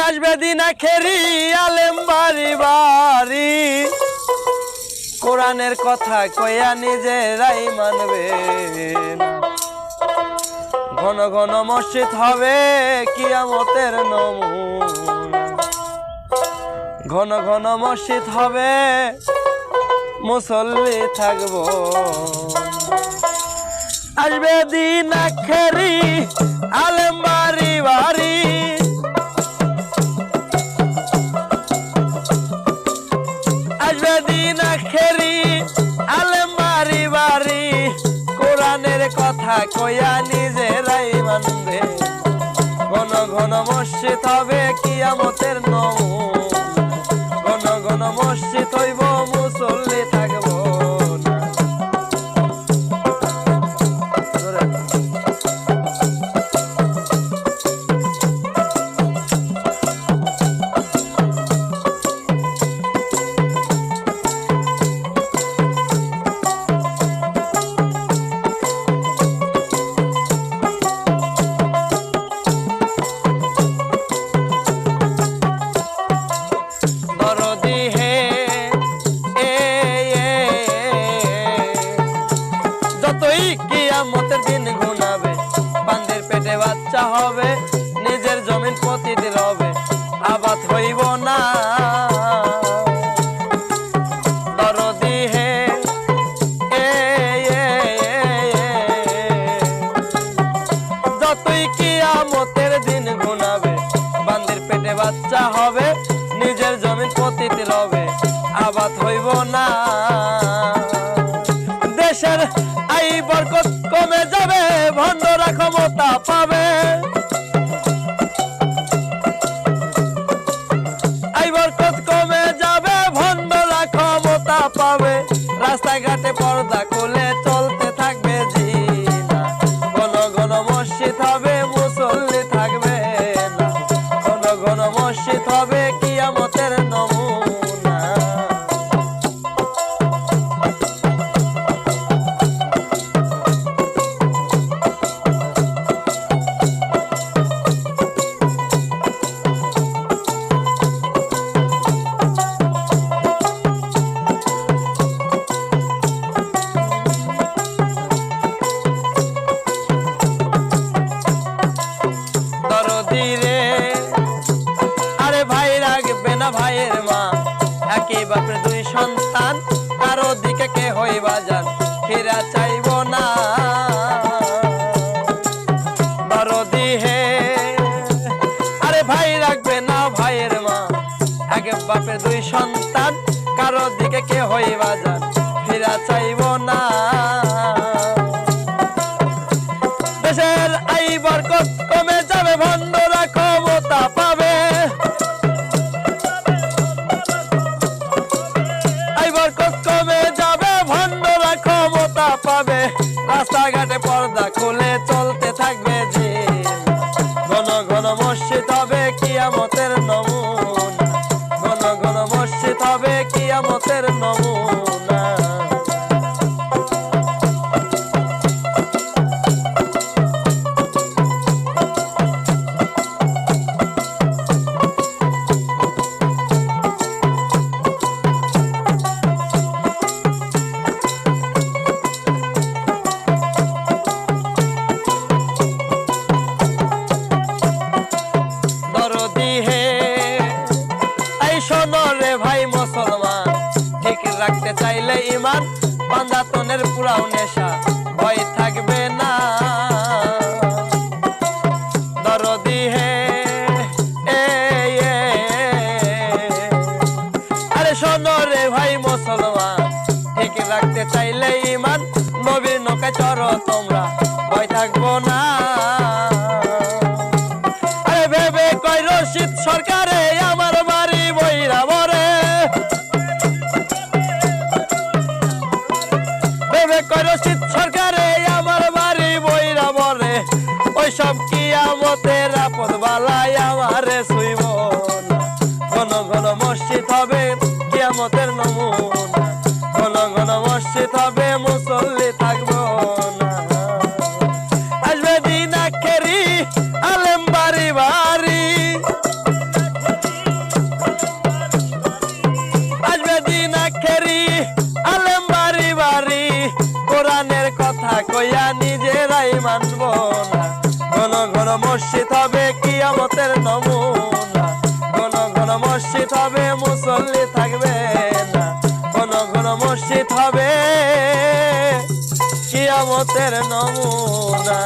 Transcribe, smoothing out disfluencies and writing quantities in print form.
আসবে দিন আখেরি আলেম বাড়ি বাড়ি কোরআনের কথা কইয়া নিজেরাই মানবে না। ঘন ঘন মসজিদ হবে কিয়ামতের নমুনা, ঘন ঘন মসজিদ হবে মুসল্লি থাকবো। আসবে দিন আখেরি আলেম বাড়ি বাড়ি, আসবে দিন আখেরি আলেম বাড়ি বাড়ি কোরআনের কথা কইয়া নিজেরাই মানবে। ঘন ঘন মসজিদ হবে কিয়ামতের নমুনা, ঘন ঘন মসজিদ হইব মুসল্লি থাকবো না। কিয়ামতের দিন গুনাবে বান্দির পেটে বাচ্চা হবে, নিজের জমিন প্রতিদিন হবে আবাদ হইব না। দরদি হে যতই কিয়ামতের দিন গুনাবে বান্দির পেটে বাচ্চা হবে, নিজের জমিন প্রতিদিন হবে আবাদ হইব না। দেশের আই বরকত কমে যাবে, ভণ্ডরা ক্ষমতা পাবে, আই বরকত কমে যাবে, ভণ্ডরা ক্ষমতা পাবে, রাস্তাঘাটে পর্দা খুলে চলতে থাকবে জিনা। ঘন ঘন মসজিদ হবে মুসল্লি থাকবে না, ঘন ঘন মসজিদ হবে কিয়ামতের নমুনা। আরে ভাই রাখবে না ভাইয়ের মা, একই বাপের দুই সন্তান, কারো দিকে কে হইবা যান ফিরা চাইব না। দরদি হে আরে ভাই রাখবে না ভাইয়ের মা, এক বাপের দুই সন্তান, কারো দিকে কে হইবা যান ফিরা চাইব না। দেশের আই বরকত কমে যাবে, ভণ্ডরা ক্ষমতা পাবে, আই বরকত কমে যাবে, ভণ্ডরা ক্ষমতা পাবে, রাস্তাঘাটে পর্দা খুলে চলতে থাকবে যে। ঘন ঘন মসজিদ হবে কিয়ামতের নমুনা, ঘন ঘন মসজিদ হবে কিয়ামতের নমুনা। মুসলমান ঠিক রাখতে চাইলে ইমান, পাঞ্জাতনের পুরাও নেশা ভয় থাকবে না। দরদি হে আরে শোনো রে ভাই মুসলমান, ঠিক রাখতে চাইলে ইমান, নবীর নৌকায় চড়ো তোমরা ভয় থাকবো না। আরে ভেবে কই রশিদ সরকারে আমার বাড়ি বইরা বরে, ভেবে কই রশিদ সরকারে আমার বাড়ি বইরা বরে, ওইসব কিয়ামতের আপদ বালাই আমারে ছুইব না। ঘন ঘন মসজিদ হবে কিয়ামতের নমুনা, ঘন ঘন মসজিদ হবে মুসল্লি থাকবো না। আসবে দিন আখেরি আলেম বাড়ি বাড়ি, মসজিদ হবে কিয়ামতের নমুনা, ঘন ঘন মসজিদ হবে মুসল্লি থাকবে না, ঘন ঘন মসজিদ হবে কিয়ামতের নমুনা।